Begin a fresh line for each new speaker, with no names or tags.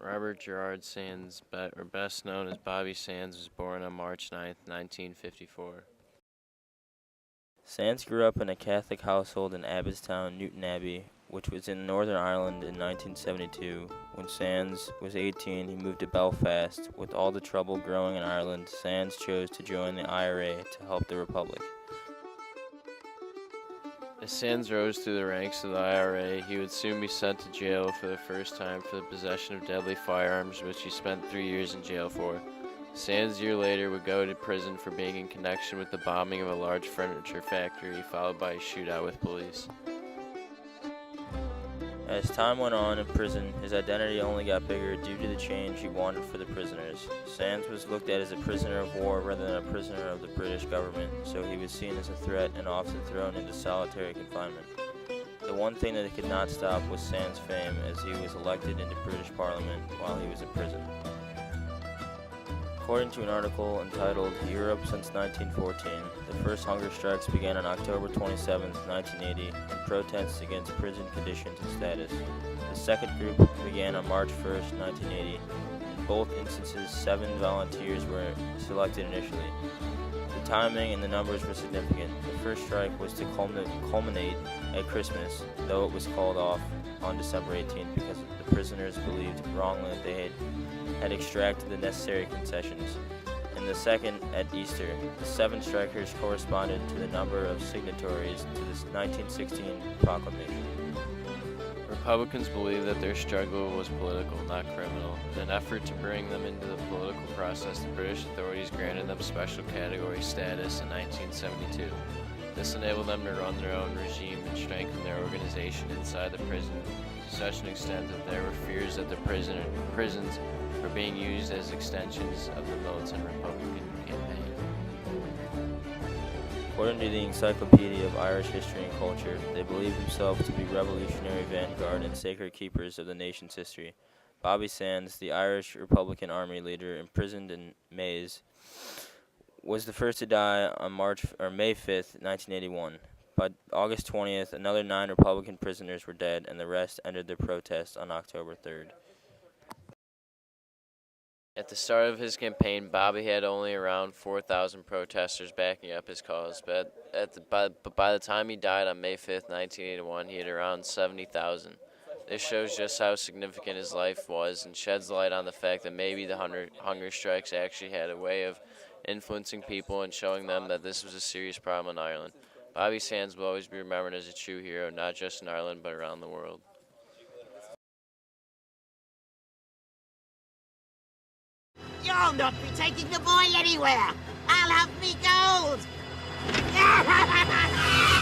Robert Gerard Sands, or best known as Bobby Sands, was born on March 9, 1954.
Sands grew up in a Catholic household in Abbottstown, Newton Abbey, which was in Northern Ireland in 1972. When Sands was 18, he moved to Belfast. With all the trouble growing in Ireland, Sands chose to join the IRA to help the Republic.
As Sands rose through the ranks of the IRA, he would soon be sent to jail for the first time for the possession of deadly firearms, which he spent 3 years in jail for. Sands, a year later, would go to prison for being in connection with the bombing of a large furniture factory, followed by a shootout with police.
As time went on in prison, his identity only got bigger due to the change he wanted for the prisoners. Sands was looked at as a prisoner of war rather than a prisoner of the British government, so he was seen as a threat and often thrown into solitary confinement. The one thing that could not stop was Sands' fame, as he was elected into British Parliament while he was in prison. According to an article entitled Europe Since 1914, the first hunger strikes began on October 27, 1980, in protests against prison conditions and status. The second group began on March 1, 1980. In both instances, 7 volunteers were selected initially. The timing and the numbers were significant. The first strike was to culminate at Christmas, though it was called off on December 18th because the prisoners believed wrongly that they had extracted the necessary concessions, and the second at Easter. The 7 strikers corresponded to the number of signatories to the 1916 proclamation.
Republicans believed that their struggle was political, not criminal. In an effort to bring them into the political process, the British authorities granted them special category status in 1972. This enabled them to run their own regime and strengthen their organization inside the prison to such an extent that there were fears that the prisons were being used as extensions of the militant Republican campaign.
According to the Encyclopedia of Irish History and Culture, they believed themselves to be revolutionary vanguard and sacred keepers of the nation's history. Bobby Sands, the Irish Republican Army leader imprisoned in Maze, was the first to die on May 5th, 1981. By August 20th, another 9 Republican prisoners were dead, and the rest ended their protest on October 3rd.
At the start of his campaign, Bobby had only around 4,000 protesters backing up his cause, but by the time he died on May 5th, 1981, he had around 70,000. This shows just how significant his life was and sheds light on the fact that maybe the hunger strikes actually had a way of influencing people and showing them that this was a serious problem in Ireland. Bobby Sands will always be remembered as a true hero, not just in Ireland, but around the world.
You'll not be taking the boy anywhere. I'll have me gold.